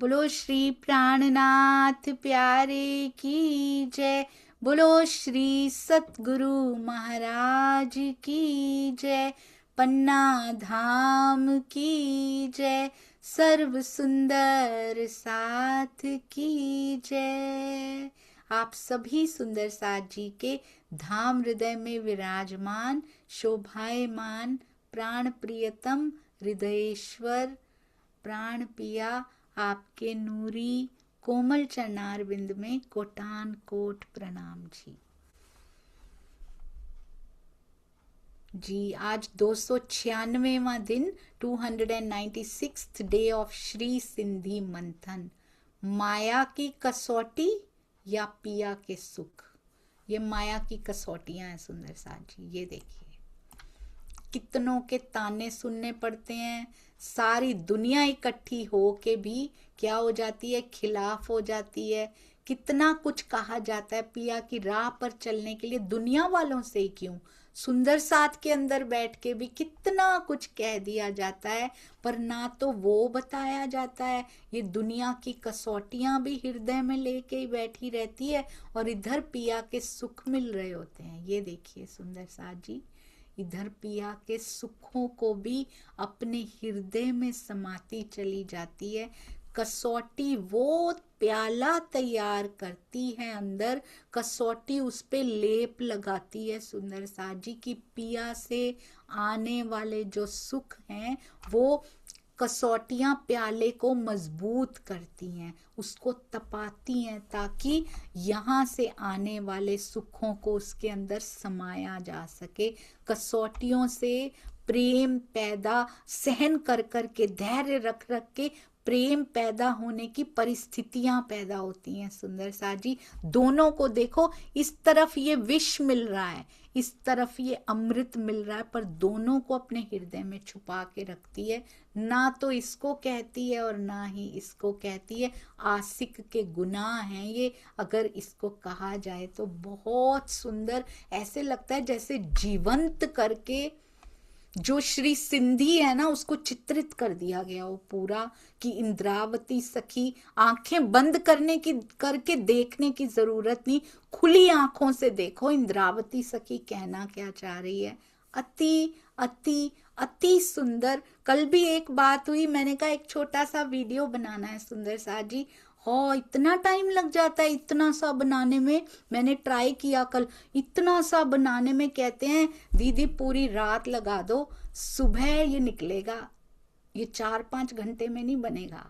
बोलो श्री प्राणनाथ प्यारे की जय। बोलो श्री सतगुरु महाराज की जय। पन्ना धाम की जय। सर्व सुंदर साथ की जय। आप सभी सुंदर साथ जी के धाम हृदय में विराजमान शोभायमान प्राण प्रियतम हृदयेश्वर प्राण पिया आपके नूरी कोमल चरणार बिंद में कोटान कोट प्रणाम जी। जी आज 296वां दिन 296th day of Shri Sindhi मंथन। माया की कसौटी या पिया के सुख। ये माया की कसौटियां हैं सुंदर साथ जी। ये देखिए कितनों के ताने सुनने पड़ते हैं। सारी दुनिया इकट्ठी हो के भी क्या हो जाती है, खिलाफ हो जाती है। कितना कुछ कहा जाता है पिया की राह पर चलने के लिए, दुनिया वालों से ही क्यों, सुंदर साथ के अंदर बैठ के भी कितना कुछ कह दिया जाता है, पर ना तो वो बताया जाता है। ये दुनिया की कसौटियां भी हृदय में लेके ही बैठी रहती है और इधर पिया के सुख मिल रहे होते हैं। ये देखिए सुंदर साथ जी, इधर पिया के सुखों को भी अपने हृदय में समाती चली जाती है। कसौटी वो प्याला तैयार करती है अंदर, कसौटी उस पे लेप लगाती है सुंदर साथ जी की पिया से आने वाले जो सुख हैं वो कसौटियां प्याले को मजबूत करती हैं, उसको तपाती हैं ताकि यहाँ से आने वाले सुखों को उसके अंदर समाया जा सके। कसौटियों से प्रेम पैदा, सहन कर कर के, धैर्य रख रख के प्रेम पैदा होने की परिस्थितियां पैदा होती हैं सुंदर साथ जी। दोनों को देखो, इस तरफ ये विष मिल रहा है, इस तरफ ये अमृत मिल रहा है, पर दोनों को अपने हृदय में छुपा के रखती है। ना तो इसको कहती है और ना ही इसको कहती है। आशिक के गुनाह हैं ये, अगर इसको कहा जाए तो। बहुत सुंदर, ऐसे लगता है जैसे जीवंत करके जो श्री सिंधी है ना उसको चित्रित कर दिया गया वो पूरा, कि इंद्रावती सखी, आंखें बंद करके देखने की जरूरत नहीं, खुली आंखों से देखो इंद्रावती सखी कहना क्या चाह रही है। अति अति अति सुंदर। कल भी एक बात हुई, मैंने कहा एक छोटा सा वीडियो बनाना है सुंदर साथ जी। हो इतना टाइम लग जाता है इतना सा बनाने में। मैंने ट्राई किया कल, इतना सा बनाने में कहते हैं दीदी पूरी रात लगा दो, सुबह ये निकलेगा। ये 4-5 घंटे में नहीं बनेगा।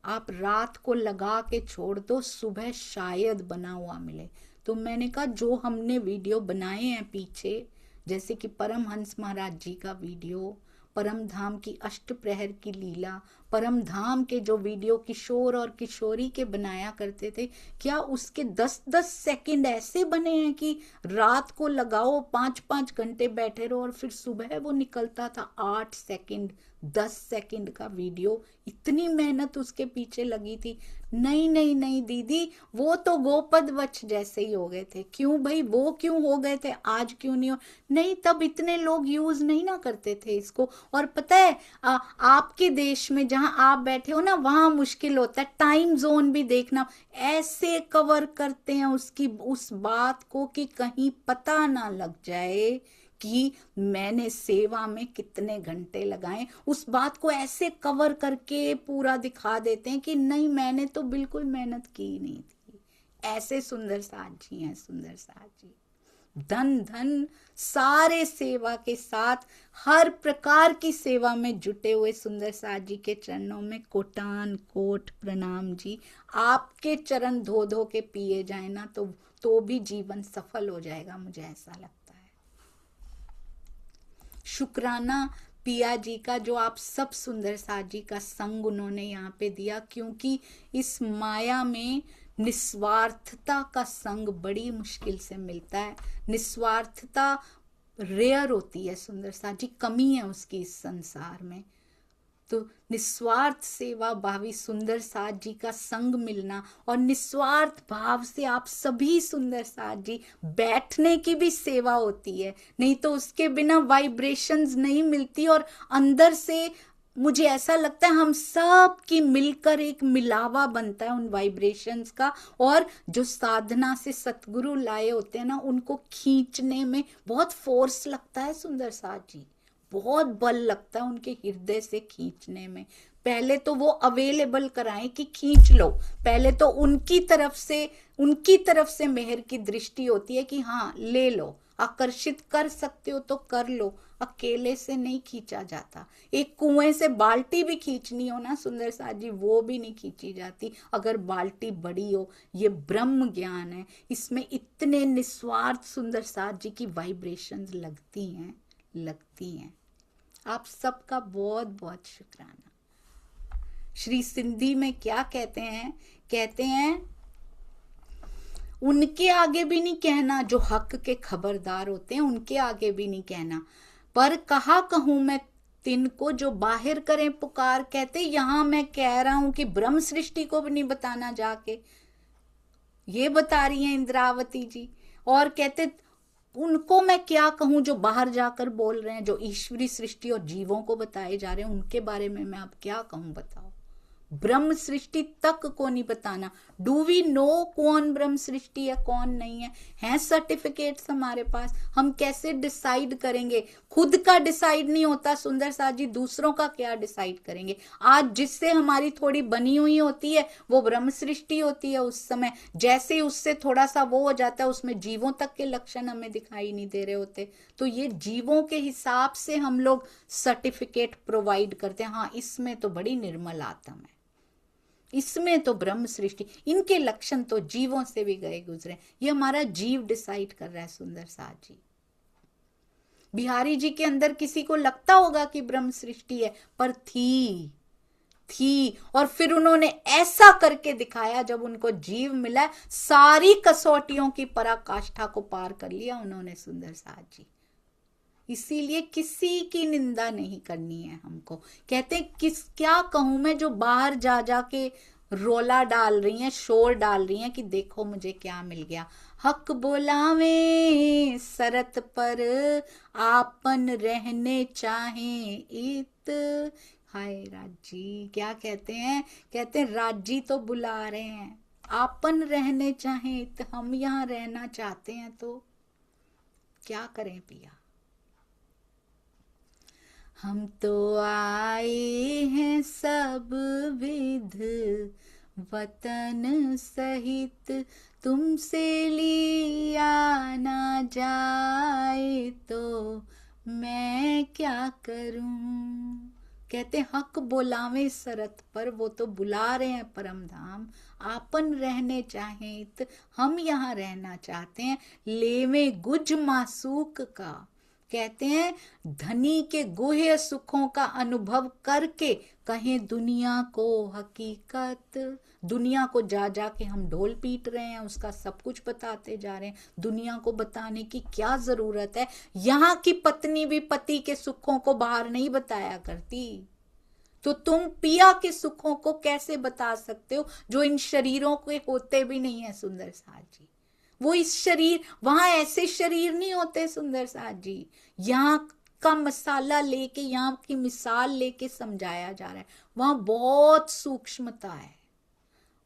आप रात को लगा के छोड़ दो, सुबह शायद बना हुआ मिले। तो मैंने कहा जो हमने वीडियो बनाए हैं पीछे, जैसे कि परमहंस महाराज जी का वीडियो, परम धाम की अष्ट प्रहर की लीला, परम धाम के जो वीडियो किशोर और किशोरी के बनाया करते थे, क्या उसके 10-10 सेकंड ऐसे बने हैं कि रात को लगाओ 5-5 घंटे बैठे रहो और फिर सुबह वो निकलता था 8 सेकंड 10 सेकंड का वीडियो। इतनी मेहनत उसके पीछे लगी थी। नहीं नहीं नहीं दीदी, वो तो गोपद वच जैसे ही हो गए थे। क्यों भाई, वो क्यों हो गए थे, आज क्यों नहीं हो? नहीं, तब इतने लोग यूज नहीं ना करते थे इसको। और पता है आपके देश में जहां आप बैठे हो ना, वहां मुश्किल होता है। टाइम जोन भी देखना, ऐसे कवर करते हैं उसकी उस बात को कि कहीं पता ना लग जाए कि मैंने सेवा में कितने घंटे लगाए। उस बात को ऐसे कवर करके पूरा दिखा देते हैं कि नहीं मैंने तो बिल्कुल मेहनत की नहीं थी। ऐसे सुंदर साथ जी हैं सुंदर साथ जी। धन धन सारे सेवा के साथ, हर प्रकार की सेवा में जुटे हुए सुंदर साथ जी के चरणों में कोटान कोट प्रणाम जी। आपके चरण धो धो के पिए जाए ना तो भी जीवन सफल हो जाएगा, मुझे ऐसा लगता है। शुक्राना पिया जी का, जो आप सब सुंदर साथ जी का संग उन्होंने यहाँ पे दिया, क्योंकि इस माया में निस्वार्थता का संग बड़ी मुश्किल से मिलता है। निस्वार्थता रेयर होती है सुंदर साथ जी, कमी है उसकी इस संसार में। तो निस्वार्थ सेवा भावी सुंदर साथ जी का संग मिलना, और निस्वार्थ भाव से आप सभी सुंदर साथ जी बैठने की भी सेवा होती है, नहीं तो उसके बिना वाइब्रेशंस नहीं मिलती और अंदर से मुझे ऐसा लगता है हम सब की मिलकर एक मिलावा बनता है उन वाइब्रेशंस का, और जो साधना से सतगुरु लाए होते हैं ना, उनको खींचने में बहुत फोर्स लगता है सुंदर साथ जी, बहुत बल लगता है उनके हृदय से खींचने में। पहले तो वो अवेलेबल कराएं कि खींच लो, पहले तो उनकी तरफ से मेहर की दृष्टि होती है कि हाँ ले लो, आकर्षित कर सकते हो तो कर लो, अकेले से नहीं खींचा जाता। एक कुएं से बाल्टी भी खींचनी हो ना सुंदर साथ जी, वो भी नहीं खींची जाती अगर बाल्टी बड़ी हो। ये ब्रह्म ज्ञान है, इसमें इतने निस्वार्थ सुंदर साथ जी की वाइब्रेशंस लगती हैं। आप सबका बहुत बहुत शुक्राना। श्री सिंधी में क्या कहते हैं उनके आगे भी नहीं कहना, जो हक के खबरदार होते हैं उनके आगे भी नहीं कहना, पर कहा कहूं मैं तिनको जो बाहर करें पुकार। कहते यहां मैं कह रहा हूं कि ब्रह्म सृष्टि को भी नहीं बताना जाके, ये बता रही हैं इंद्रावती जी। और कहते उनको मैं क्या कहूं जो बाहर जाकर बोल रहे हैं, जो ईश्वरी सृष्टि और जीवों को बताए जा रहे हैं, उनके बारे में मैं अब क्या कहूं बताओ। ब्रह्म सृष्टि तक को नहीं बताना। डू वी नो कौन ब्रह्म सृष्टि है कौन नहीं है? हैं सर्टिफिकेट्स हमारे पास, हम कैसे डिसाइड करेंगे? खुद का डिसाइड नहीं होता सुंदर साथ जी, दूसरों का क्या डिसाइड करेंगे? आज जिससे हमारी थोड़ी बनी हुई होती है वो ब्रह्म सृष्टि होती है। उस समय जैसे ही उससे थोड़ा सा वो हो जाता है, उसमें जीवों तक के लक्षण हमें दिखाई नहीं दे रहे होते, तो ये जीवों के हिसाब से हम लोग सर्टिफिकेट प्रोवाइड करते हैं। हाँ, इसमें तो बड़ी निर्मल आत्मा है, इसमें तो ब्रह्म सृष्टि, इनके लक्षण तो जीवों से भी गए गुजरे। ये हमारा जीव डिसाइड कर रहा है सुंदर साथ जी। बिहारी जी के अंदर किसी को लगता होगा कि ब्रह्म सृष्टि है, पर थी। और फिर उन्होंने ऐसा करके दिखाया, जब उनको जीव मिला, सारी कसौटियों की पराकाष्ठा को पार कर लिया उन्होंने सुंदर साथ जी। इसीलिए किसी की निंदा नहीं करनी है हमको। कहते क्या कहूं मैं, जो बाहर जा जाके रोला डाल रही हैं, शोर डाल रही हैं कि देखो मुझे क्या मिल गया। हक बोलावे सरत पर आपन रहने चाहे इत। हाय राजी, क्या कहते हैं राजी तो बुला रहे हैं, आपन रहने चाहे तो हम यहाँ रहना चाहते हैं, तो क्या करें पिया। हम तो आए हैं सब विध वतन सहित, तुमसे लिया ना जाए तो मैं क्या करूं। कहते हक बोलावे सरत पर, वो तो बुला रहे हैं परम धाम। आपन रहने चाहे तो हम यहाँ रहना चाहते हैं। लेवे गुज मासूक का, कहते हैं धनी के गुह्य सुखों का अनुभव करके कहें दुनिया को हकीकत। दुनिया को जा जा के हम ढोल पीट रहे हैं, उसका सब कुछ बताते जा रहे हैं। दुनिया को बताने की क्या जरूरत है? यहाँ की पत्नी भी पति के सुखों को बाहर नहीं बताया करती, तो तुम पिया के सुखों को कैसे बता सकते हो, जो इन शरीरों के होते भी नहीं है सुंदर साथ जी। वो इस शरीर, वहां ऐसे शरीर नहीं होते सुंदर साथ जी। यहाँ का मसाला लेके, यहाँ की मिसाल लेके समझाया जा रहा है। वहां बहुत सूक्ष्मता है,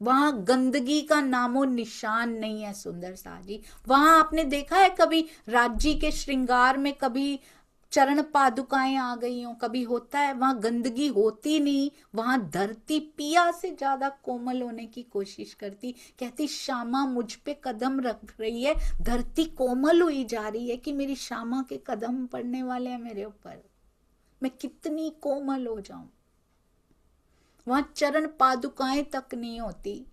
वहां गंदगी का नामो निशान नहीं है सुंदर साथ जी। वहां आपने देखा है कभी राज्य के श्रृंगार में कभी चरण पादुकाएं आ गई हो, कभी होता है? वहां गंदगी होती नहीं, वहां धरती पिया से ज्यादा कोमल होने की कोशिश करती। कहती श्यामा मुझ पे कदम रख रही है, धरती कोमल हुई जा रही है कि मेरी श्यामा के कदम पड़ने वाले हैं मेरे ऊपर, मैं कितनी कोमल हो जाऊं। वहां चरण पादुकाएं तक नहीं होती,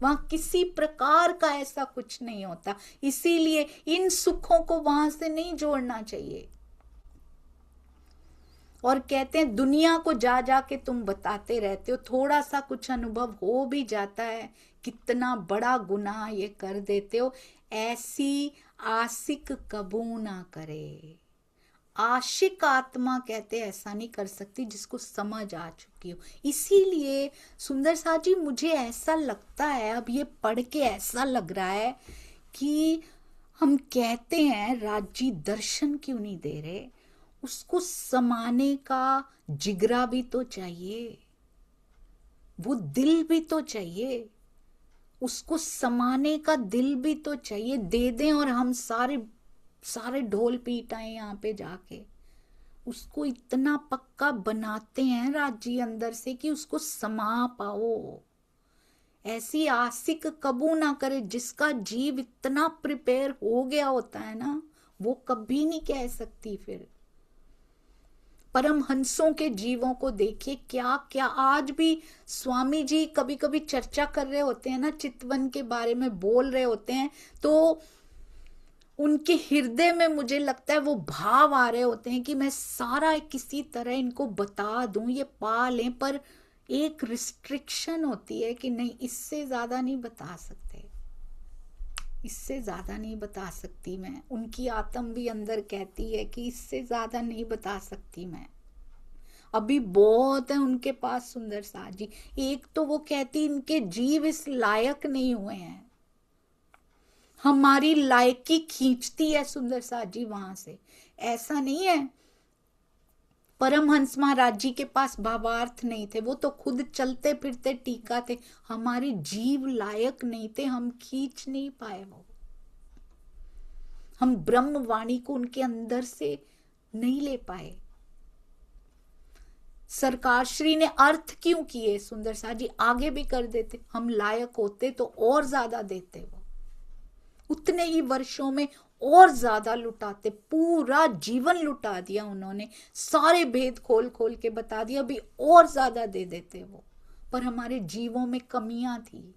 वहां किसी प्रकार का ऐसा कुछ नहीं होता। इसीलिए इन सुखों को वहां से नहीं जोड़ना चाहिए। और कहते हैं दुनिया को जा जा के तुम बताते रहते हो, थोड़ा सा कुछ अनुभव हो भी जाता है, कितना बड़ा गुनाह ये कर देते हो। ऐसी आशिक कबू ना करे। आशिक आत्मा कहते ऐसा नहीं कर सकती जिसको समझ आ चुकी हो। इसीलिए सुंदर साथ जी मुझे ऐसा लगता है, अब ये पढ़ के ऐसा लग रहा है कि हम कहते हैं राज जी दर्शन क्यों नहीं दे रहे। उसको समाने का जिगरा भी तो चाहिए, वो दिल भी तो चाहिए, उसको समाने का दिल भी तो चाहिए। दे दें और हम सारे सारे ढोल पीटाएं यहाँ पे जाके, उसको इतना पक्का बनाते हैं राजी अंदर से कि उसको समा पाओ। ऐसी आशिक कबू ना करे, जिसका जीव इतना प्रिपेयर हो गया होता है ना, वो कभी नहीं कह सकती फिर। परमहंसों के जीवों को देखिए, क्या क्या आज भी स्वामी जी कभी कभी चर्चा कर रहे होते हैं ना, चितवन के बारे में बोल रहे होते हैं, तो उनके हृदय में मुझे लगता है वो भाव आ रहे होते हैं कि मैं सारा किसी तरह इनको बता दूं, ये पा लें, पर एक रिस्ट्रिक्शन होती है कि नहीं, इससे ज्यादा नहीं बता सकते, इससे ज्यादा नहीं बता सकती मैं। उनकी आत्म भी अंदर कहती है कि इससे ज्यादा नहीं बता सकती मैं, अभी बहुत है उनके पास सुंदर साथ जी। एक तो वो कहती इनके जीव इस लायक नहीं हुए हैं, हमारी लायकी खींचती है सुंदर साथ जी वहां से। ऐसा नहीं है परमहंस महाराज जी के पास भावार्थ नहीं थे, वो तो खुद चलते फिरते टीका थे, हमारे जीव लायक नहीं थे, हम खींच नहीं पाए वो, हम ब्रह्म वाणी को उनके अंदर से नहीं ले पाए। सरकार श्री ने अर्थ क्यों किए सुंदर साथ जी, आगे भी कर देते, हम लायक होते तो और ज्यादा देते, वो उतने ही वर्षों में और ज्यादा लुटाते, पूरा जीवन लुटा दिया उन्होंने, सारे भेद खोल खोल के बता दिया, अभी और ज्यादा दे देते वो, पर हमारे जीवों में कमियां थी,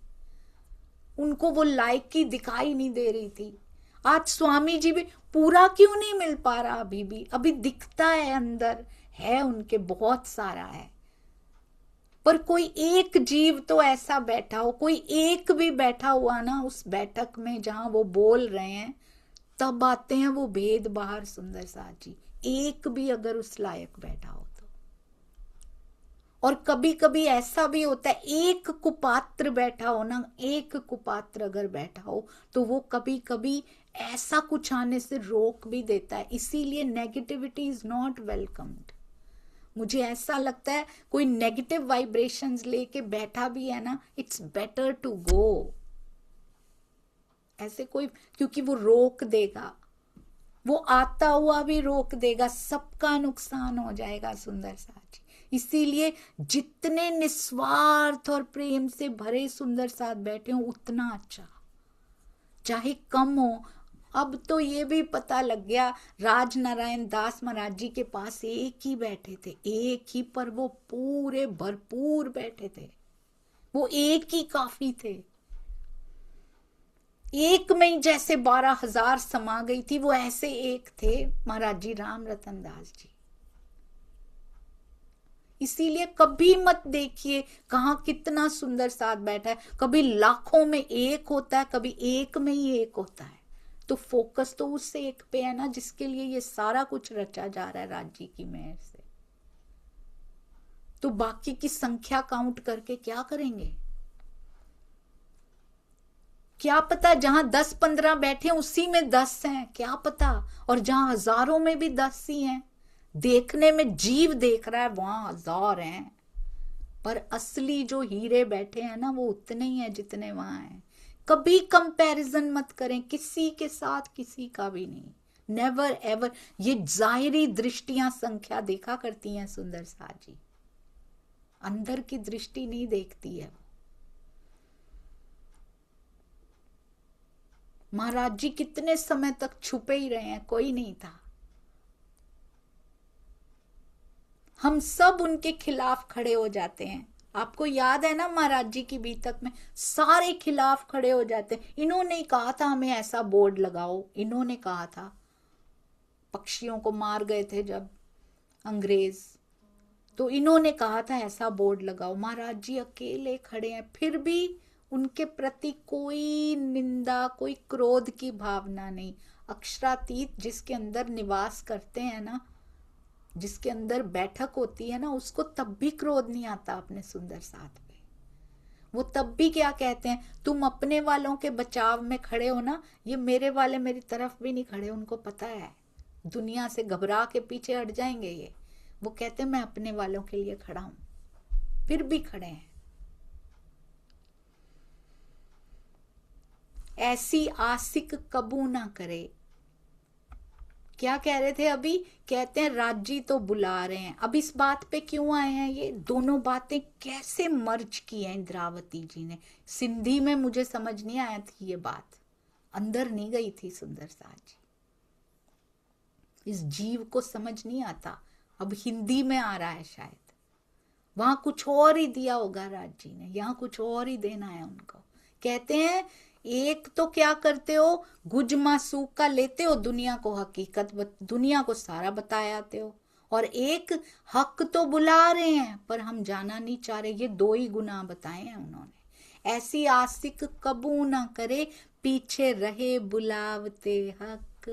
उनको वो लायकी दिखाई नहीं दे रही थी। आज स्वामी जी भी पूरा क्यों नहीं मिल पा रहा, अभी भी अभी दिखता है अंदर है उनके बहुत सारा है, पर कोई एक जीव तो ऐसा बैठा हो, कोई एक भी बैठा हुआ ना उस बैठक में जहां वो बोल रहे हैं, तब आते हैं वो भेद बाहर सुंदर साथ जी, एक भी अगर उस लायक बैठा हो तो। और कभी कभी ऐसा भी होता है, एक कुपात्र बैठा हो ना, एक कुपात्र अगर बैठा हो तो वो कभी कभी ऐसा कुछ आने से रोक भी देता है, इसीलिए नेगेटिविटी इज नॉट वेलकम्ड। मुझे ऐसा लगता है कोई नेगेटिव वाइब्रेशंस लेके बैठा भी है ना, इट्स बेटर टू गो। ऐसे कोई, क्योंकि वो रोक देगा, वो आता हुआ भी रोक देगा, सबका नुकसान हो जाएगा सुंदर साथ जी। इसीलिए जितने निस्वार्थ और प्रेम से भरे सुंदर साथ बैठे हो उतना अच्छा, चाहे कम हो। अब तो ये भी पता लग गया, राज नारायण दास महाराज जी के पास एक ही बैठे थे, एक ही, पर वो पूरे भरपूर बैठे थे, वो एक ही काफी थे, एक में ही जैसे 12,000 समा गई थी, वो ऐसे एक थे महाराज जी राम रतन दास जी। इसीलिए कभी मत देखिए कहाँ कितना सुंदर साथ बैठा है, कभी लाखों में एक होता है, कभी एक में ही एक होता है, तो फोकस तो उस एक पे है ना, जिसके लिए ये सारा कुछ रचा जा रहा है राज जी की मेहर से। तो बाकी की संख्या काउंट करके क्या करेंगे, क्या पता जहां 10-15 बैठे उसी में 10 हैं, क्या पता, और जहां हजारों में भी 10 ही हैं, देखने में जीव देख रहा है वहां 1000 हैं, पर असली जो हीरे बैठे हैं ना वो उतने ही हैं जितने वहां हैं। कभी कंपैरिजन मत करें किसी के साथ, किसी का भी नहीं, नेवर एवर। ये जाहिरी दृष्टियां संख्या देखा करती हैं सुंदर साथ जी, अंदर की दृष्टि नहीं देखती है। महाराज जी कितने समय तक छुपे ही रहे हैं, कोई नहीं था, हम सब उनके खिलाफ खड़े हो जाते हैं। आपको याद है ना महाराज जी की बीतक में सारे खिलाफ खड़े हो जाते हैं। इन्होंने कहा था हमें ऐसा बोर्ड लगाओ, इन्होंने कहा था, पक्षियों को मार गए थे जब अंग्रेज, तो इन्होंने कहा था ऐसा बोर्ड लगाओ। महाराज जी अकेले खड़े हैं, फिर भी उनके प्रति कोई निंदा, कोई क्रोध की भावना नहीं। अक्षरातीत जिसके अंदर निवास करते हैं ना, जिसके अंदर बैठक होती है ना, उसको तब भी क्रोध नहीं आता अपने सुंदर साथ पे। वो तब भी क्या कहते हैं, तुम अपने वालों के बचाव में खड़े हो ना, ये मेरे वाले मेरी तरफ भी नहीं खड़े, उनको पता है दुनिया से घबरा के पीछे हट जाएंगे ये। वो कहते मैं अपने वालों के लिए खड़ा हूं, फिर भी खड़े हैं। ऐसी आशिक कबू ना करे। क्या कह रहे थे अभी? कहते हैं राजी तो बुला रहे हैं। अब इस बात पे क्यों आए हैं? ये दोनों बातें कैसे मर्ज की है इंद्रावती जी ने? सिंधी में मुझे समझ नहीं आया थी ये बात, अंदर नहीं गई थी सुंदर साज जी। इस जीव को समझ नहीं आता। अब हिंदी में आ रहा है शायद। वहां कुछ और ही दिया होगा राज जी ने, यहाँ कुछ और ही देना है उनको। कहते हैं एक तो क्या करते हो, गुज मासूक का लेते हो, दुनिया को हकीकत दुनिया को सारा बताए आते हो, और एक हक तो बुला रहे हैं पर हम जाना नहीं चाह रहे। ये दो ही गुनाह बताए हैं उन्होंने। ऐसी आशिक कबू ना करे, पीछे रहे बुलावते हक।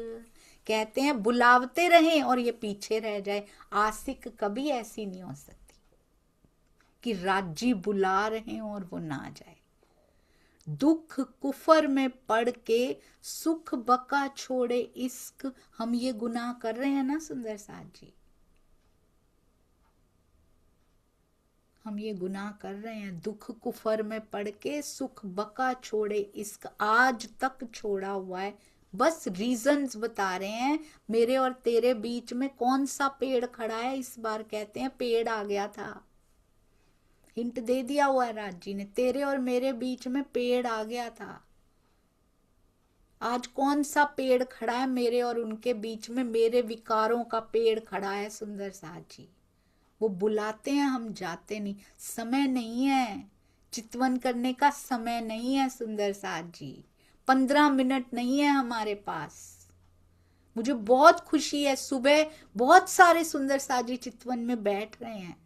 कहते हैं बुलावते रहें और ये पीछे रह जाए। आशिक कभी ऐसी नहीं हो सकती कि राजी बुला रहे हैं और वो ना जाए। दुख कुफर में पड़ के सुख बका छोड़े इश्क। हम ये गुनाह कर रहे हैं ना सुंदर साथ जी, हम ये गुनाह कर रहे हैं। दुख कुफर में पड़ के सुख बका छोड़े इश्क, आज तक छोड़ा हुआ है। बस रीजंस बता रहे हैं। मेरे और तेरे बीच में कौन सा पेड़ खड़ा है इस बार? कहते हैं पेड़ आ गया था। हिंट दे दिया हुआ है राज जी ने, तेरे और मेरे बीच में पेड़ आ गया था। आज कौन सा पेड़ खड़ा है मेरे और उनके बीच में? मेरे विकारों का पेड़ खड़ा है सुंदर साथ जी। वो बुलाते हैं, हम जाते नहीं। समय नहीं है, चितवन करने का समय नहीं है सुंदर साथ जी। 15 मिनट नहीं है हमारे पास। मुझे बहुत खुशी है, सुबह बहुत सारे सुंदर साथ जी चितवन में बैठ रहे हैं।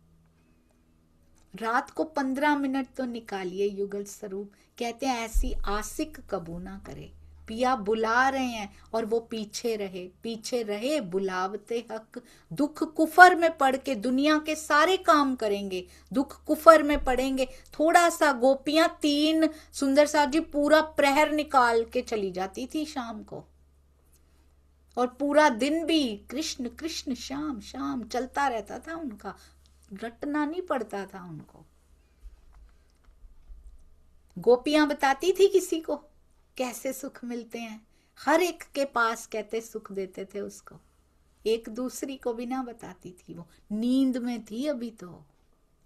रात को 15 मिनट तो निकालिए युगल स्वरूप। कहते हैं ऐसी आशिक कबू ना करे। पिया बुला रहे हैं और वो पीछे रहे, पीछे रहे बुलावते हक। दुख कुफर में पड़ के दुनिया के सारे काम करेंगे, दुख कुफर में पड़ेंगे। थोड़ा सा गोपियां 3 सुंदर साथ जी पूरा प्रहर निकाल के चली जाती थी शाम को, और पूरा दिन भी कृष्ण कृष्ण श्याम श्याम चलता रहता था उनका, रटना नहीं पड़ता था उनको। गोपियां बताती थी किसी को कैसे सुख मिलते हैं, हर एक के पास कहते सुख देते थे उसको, एक दूसरी को भी ना बताती थी। वो नींद में थी, अभी तो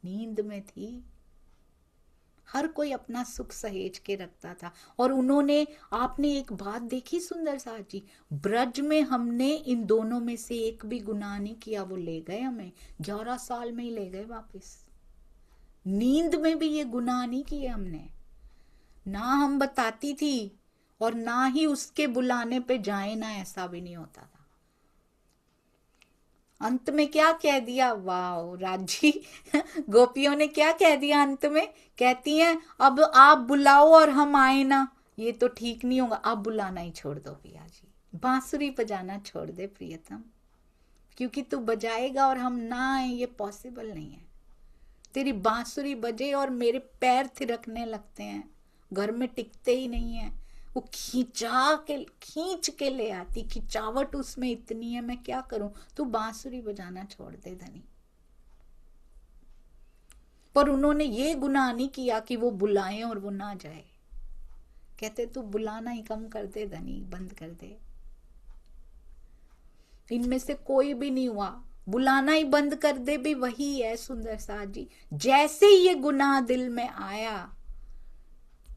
नींद में थी। हर कोई अपना सुख सहेज के रखता था। और उन्होंने, आपने एक बात देखी सुंदर साथ जी, ब्रज में हमने इन दोनों में से एक भी गुनाह नहीं किया। वो ले गए हमें 11 साल में ही ले गए वापस। नींद में भी ये गुनाह नहीं किए हमने। ना हम बताती थी और ना ही उसके बुलाने पे जाए ना, ऐसा भी नहीं होता था। अंत में क्या कह दिया, वाह राजी गोपियों ने क्या कह दिया अंत में? कहती हैं अब आप बुलाओ और हम आए ना, ये तो ठीक नहीं होगा। आप बुलाना ही छोड़ दो पिया जी, बांसुरी बजाना छोड़ दे प्रियतम, क्योंकि तू बजाएगा और हम ना आए ये पॉसिबल नहीं है। तेरी बांसुरी बजे और मेरे पैर थिरकने लगते हैं, घर में टिकते ही नहीं है। वो खींच के ले आती, खिंचावट उसमें इतनी है, मैं क्या करूं? तू बांसुरी बजाना छोड़ दे धनी। पर उन्होंने ये गुनाह नहीं किया कि वो बुलाएं और वो ना जाए। कहते तू बुलाना ही कम कर दे धनी, बंद कर दे। इनमें से कोई भी नहीं हुआ। बुलाना ही बंद कर दे भी वही है सुंदर साथ जी। जैसे ही ये गुनाह दिल में आया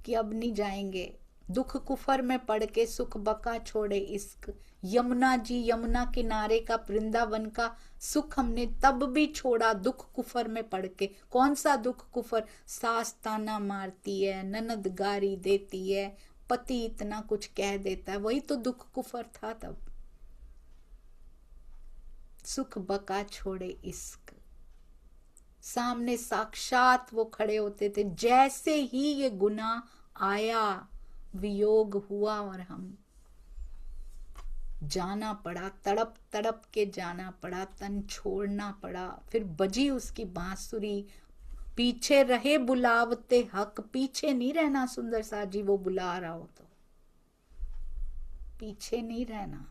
कि अब नहीं जाएंगे, दुख कुफर में पड़ के सुख बका छोड़े इश्क। यमुना जी, यमुना किनारे का वृंदावन का सुख हमने तब भी छोड़ा दुख कुफर में पड़ के। कौन सा दुख कुफर? सास ताना मारती है, ननद गारी देती है, पति इतना कुछ कह देता है, वही तो दुख कुफर था तब। सुख बका छोड़े इश्क, सामने साक्षात वो खड़े होते थे। जैसे ही ये गुनाह आया, वियोग हुआ और हम जाना पड़ा, तड़प तड़प के जाना पड़ा, तन छोड़ना पड़ा। फिर बजी उसकी बांसुरी, पीछे रहे बुलावते हक। पीछे नहीं रहना सुंदर साथ जी, वो बुला रहा हो तो पीछे नहीं रहना।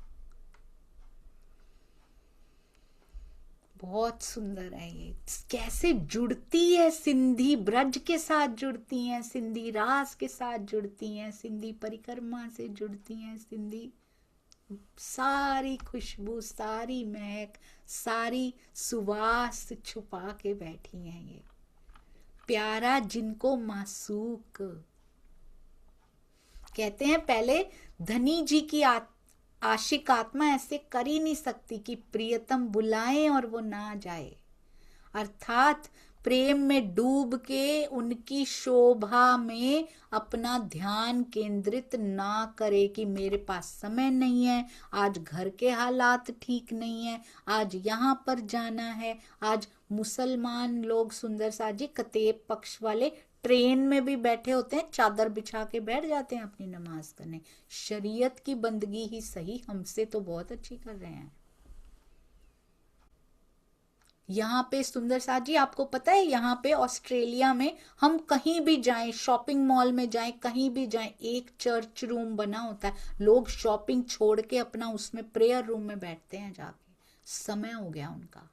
बहुत सुंदर है ये। कैसे जुड़ती है, सिंधी ब्रज के साथ जुड़ती हैं, सिंधी रास के साथ जुड़ती हैं, सिंधी परिक्रमा से जुड़ती हैं, सिंधी सारी खुशबू, सारी महक, सारी सुवास छुपा के बैठी हैं ये। प्यारा जिनको मासूक कहते हैं, पहले धनी जी की आशिक आत्मा ऐसे कर ही नहीं सकती कि प्रियतम बुलाए और वो ना जाए, अर्थात प्रेम में डूब के उनकी शोभा में अपना ध्यान केंद्रित ना करे कि मेरे पास समय नहीं है, आज घर के हालात ठीक नहीं है, आज यहाँ पर जाना है। आज मुसलमान लोग सुंदर सा जी कतेब पक्ष वाले ट्रेन में भी बैठे होते हैं, चादर बिछा के बैठ जाते हैं अपनी नमाज करने। शरीयत की बंदगी ही सही, हमसे तो बहुत अच्छी कर रहे हैं। यहाँ पे सुंदर सा जी आपको पता है, यहाँ पे ऑस्ट्रेलिया में हम कहीं भी जाएं, शॉपिंग मॉल में जाएं, कहीं भी जाएं, एक चर्च रूम बना होता है, लोग शॉपिंग छोड़ के अपना उसमें प्रेयर रूम में बैठते हैं जाके। समय हो गया उनका।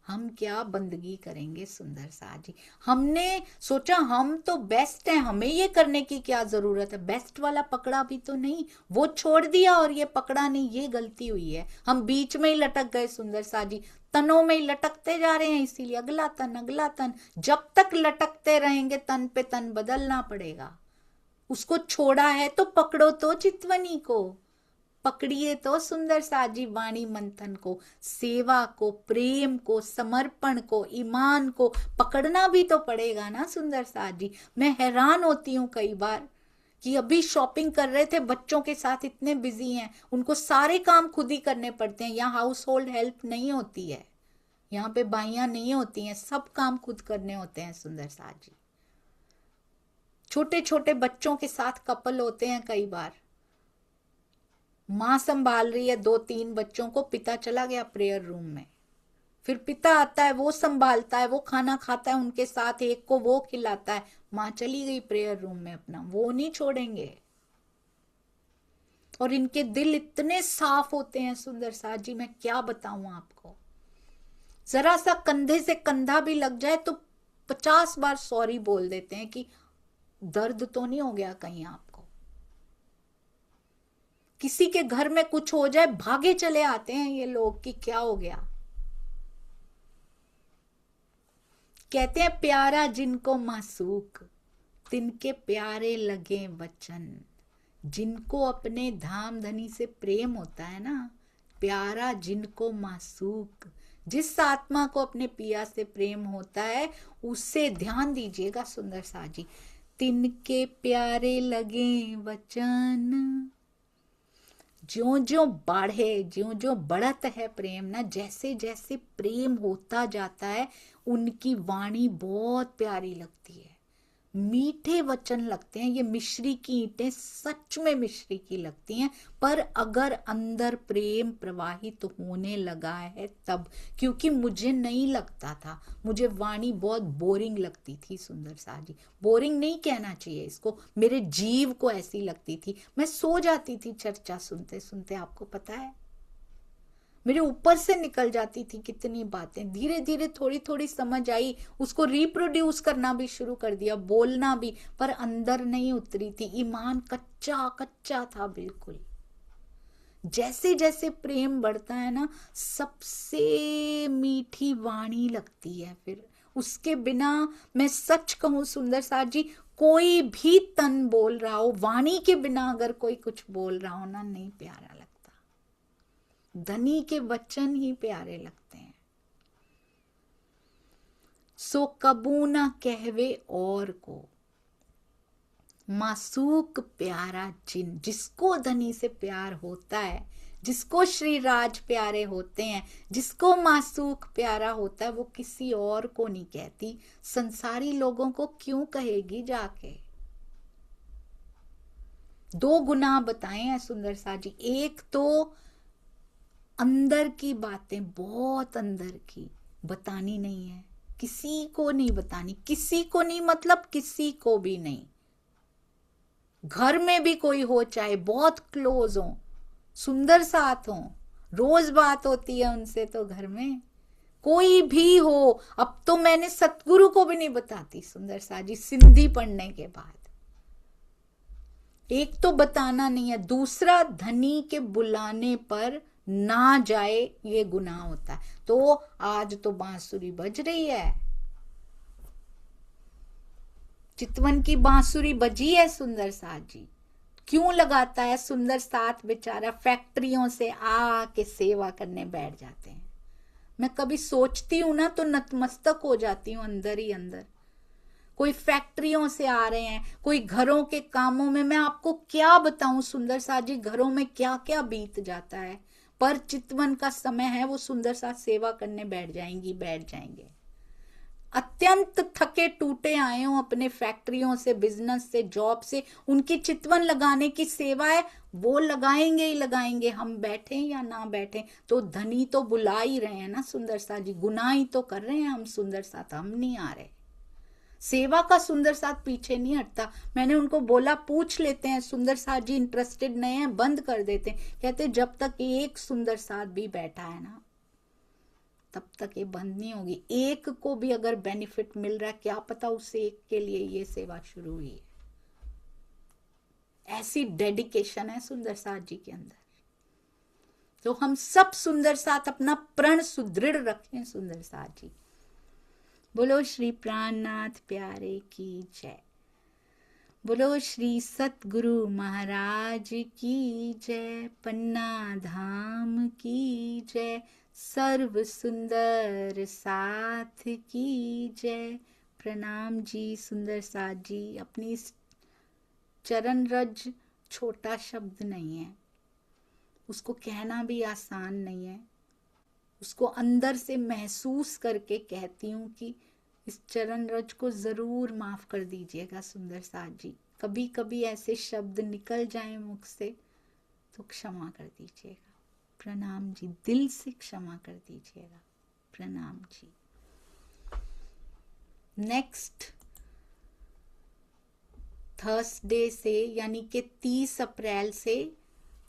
हम क्या बंदगी करेंगे सुंदर सा जी। हमने सोचा हम तो बेस्ट हैं, हमें ये करने की क्या जरूरत है। बेस्ट वाला पकड़ा भी तो नहीं, वो छोड़ दिया और ये पकड़ा नहीं, ये गलती हुई है। हम बीच में ही लटक गए सुंदर सा जी, तनों में ही लटकते जा रहे हैं, इसीलिए अगला तन अगला तन। जब तक लटकते रहेंगे तन पे तन बदलना पड़ेगा। उसको छोड़ा है तो पकड़ो तो चितवनी को, पकड़िए तो सुंदर साजी वाणी मंथन को, सेवा को, प्रेम को, समर्पण को, ईमान को पकड़ना भी तो पड़ेगा ना सुंदर साजी। मैं हैरान होती हूँ कई बार कि अभी शॉपिंग कर रहे थे, बच्चों के साथ इतने बिजी हैं, उनको सारे काम खुद ही करने पड़ते हैं। यहाँ हाउस होल्ड हेल्प नहीं होती है, यहाँ पे बाइयां नहीं होती हैं, सब काम खुद करने होते हैं सुंदर साजी। छोटे छोटे बच्चों के साथ कपल होते हैं, कई बार माँ संभाल रही है 2-3 बच्चों को, पिता चला गया प्रेयर रूम में, फिर पिता आता है, वो संभालता है, वो खाना खाता है उनके साथ, एक को वो खिलाता है, माँ चली गई प्रेयर रूम में अपना, वो नहीं छोड़ेंगे। और इनके दिल इतने साफ होते हैं सुंदर सा जी, मैं क्या बताऊं आपको। जरा सा कंधे से कंधा भी लग जाए तो 50 बार सॉरी बोल देते हैं कि दर्द तो नहीं हो गया कहीं आपको। किसी के घर में कुछ हो जाए भागे चले आते हैं ये लोग कि क्या हो गया। कहते हैं प्यारा जिनको मासूक तिनके प्यारे लगे वचन। जिनको अपने धाम धनी से प्रेम होता है ना, प्यारा जिनको मासूक, जिस आत्मा को अपने पिया से प्रेम होता है उससे ध्यान दीजिएगा सुंदर सा जी। तिनके प्यारे लगे वचन, ज्यो ज्यो बढ़े, ज्यो ज्यो बढ़त है प्रेम ना, जैसे जैसे प्रेम होता जाता है उनकी वाणी बहुत प्यारी लगती है, मीठे वचन लगते हैं। ये मिश्री की ईंटें सच में मिश्री की लगती हैं, पर अगर अंदर प्रेम प्रवाहित होने लगा है तब। क्योंकि मुझे नहीं लगता था, मुझे वाणी बहुत बोरिंग लगती थी सुंदर सा जी। बोरिंग नहीं कहना चाहिए इसको, मेरे जीव को ऐसी लगती थी, मैं सो जाती थी चर्चा सुनते सुनते, आपको पता है मेरे ऊपर से निकल जाती थी कितनी बातें। धीरे धीरे थोड़ी थोड़ी समझ आई, उसको रिप्रोड्यूस करना भी शुरू कर दिया, बोलना भी, पर अंदर नहीं उतरी थी। ईमान कच्चा कच्चा था बिल्कुल। जैसे जैसे प्रेम बढ़ता है ना, सबसे मीठी वाणी लगती है फिर। उसके बिना मैं सच कहूं सुंदर सा जी, कोई भी तन बोल रहा हो, वाणी के बिना अगर कोई कुछ बोल रहा हो ना, नहीं प्यारा लगता। धनी के वचन ही प्यारे लगते हैं। सो कबू ना कहवे और को, मासूक प्यारा जिन, जिसको धनी से प्यार होता है, जिसको श्री राज प्यारे होते हैं, जिसको मासूक प्यारा होता है, वो किसी और को नहीं कहती, संसारी लोगों को क्यों कहेगी जाके। 2 गुनाह बताए हैं सुंदर सा जी। एक तो अंदर की बातें, बहुत अंदर की बतानी नहीं है, किसी को नहीं बतानी, किसी को नहीं मतलब किसी को भी नहीं। घर में भी कोई हो, चाहे बहुत क्लोज हो, सुंदर साथ हो, रोज बात होती है उनसे तो घर में, कोई भी हो। अब तो मैंने सतगुरु को भी नहीं बताती सुंदर साथ जी, सिंधी पढ़ने के बाद। एक तो बताना नहीं है, दूसरा धनी के बुलाने पर ना जाए ये गुनाह होता है। तो आज तो बांसुरी बज रही है, चितवन की बांसुरी बजी है सुंदर साथ जी। क्यों लगाता है सुंदर साथ बेचारा, फैक्ट्रियों से आके सेवा करने बैठ जाते हैं। मैं कभी सोचती हूं ना तो नतमस्तक हो जाती हूं अंदर ही अंदर। कोई फैक्ट्रियों से आ रहे हैं, कोई घरों के कामों में, मैं आपको क्या बताऊं सुंदर साथ जी, घरों में क्या क्या बीत जाता है। पर चितवन का समय है, वो सुंदर साथ सेवा करने बैठ जाएंगे। अत्यंत थके टूटे आए हो अपने फैक्ट्रियों से, बिजनेस से, जॉब से, उनकी चितवन लगाने की सेवा है, वो लगाएंगे ही लगाएंगे, हम बैठे या ना बैठे। तो धनी तो बुला ही रहे हैं ना सुंदर साथ जी, गुनाह ही तो कर रहे हैं हम सुंदर साथ, हम नहीं आ रहे। सेवा का सुंदर साथ पीछे नहीं हटता। मैंने उनको बोला पूछ लेते हैं, सुंदर साथ जी इंटरेस्टेड नहीं है, बंद कर देते हैं। कहते जब तक एक सुंदर साथ भी बैठा है ना तब तक ये बंद नहीं होगी। एक को भी अगर बेनिफिट मिल रहा है, क्या पता उस एक के लिए ये सेवा शुरू हुई है। ऐसी डेडिकेशन है सुंदर साथ जी के अंदर। तो हम सब सुंदर साथ अपना प्रण सुदृढ़ रखें सुंदर साथ जी। बोलो श्री प्राणनाथ प्यारे की जय। बोलो श्री सतगुरु महाराज की जय। पन्ना धाम की जय। सर्व सुंदर साथ की जय। प्रणाम जी सुंदर साथ जी। अपनी चरण रज छोटा शब्द नहीं है, उसको कहना भी आसान नहीं है। उसको अंदर से महसूस करके कहती हूँ कि इस चरण रज को जरूर माफ कर दीजिएगा सुंदर साथ जी। कभी कभी ऐसे शब्द निकल जाएं मुख से तो क्षमा कर दीजिएगा। प्रणाम जी, दिल से क्षमा कर दीजिएगा। प्रणाम जी। नेक्स्ट थर्सडे से यानी कि 30 अप्रैल से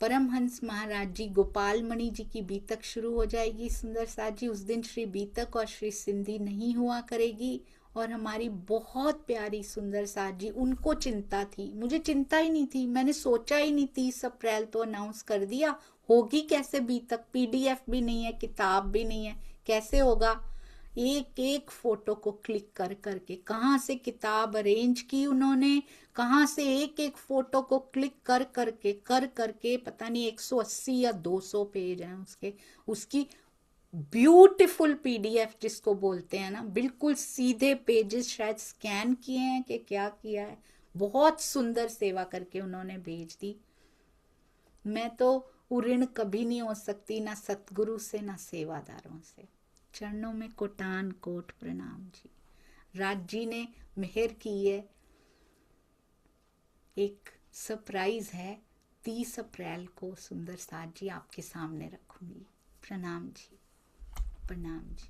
परमहंस महाराज जी गोपाल मणि जी की बीतक शुरू हो जाएगी सुंदर साथ जी। उस दिन श्री बीतक और श्री सिंधी नहीं हुआ करेगी। और हमारी बहुत प्यारी सुंदर साथ जी, उनको चिंता थी, मुझे चिंता ही नहीं थी, मैंने सोचा ही नहीं। 30 अप्रैल तो अनाउंस कर दिया, होगी कैसे बीतक, पीडीएफ भी नहीं है, किताब भी नहीं है, कैसे होगा। एक एक फोटो को क्लिक कर करके, कहाँ से किताब अरेंज की उन्होंने, कहाँ से एक एक फोटो को क्लिक कर करके पता नहीं 180 या 200 पेज हैं उसके, उसकी ब्यूटीफुल पीडीएफ जिसको बोलते हैं ना, बिल्कुल सीधे पेजेस, शायद स्कैन किए हैं कि क्या किया है। बहुत सुंदर सेवा करके उन्होंने भेज दी। मैं तो ऋण कभी नहीं हो सकती, ना सतगुरु से ना सेवादारों से। चरणों में कोटान कोट प्रणाम जी। राज जी ने मेहर की है, एक सरप्राइज है, 30 अप्रैल को सुंदर साथ जी आपके सामने रखूंगी। प्रणाम जी, प्रणाम जी।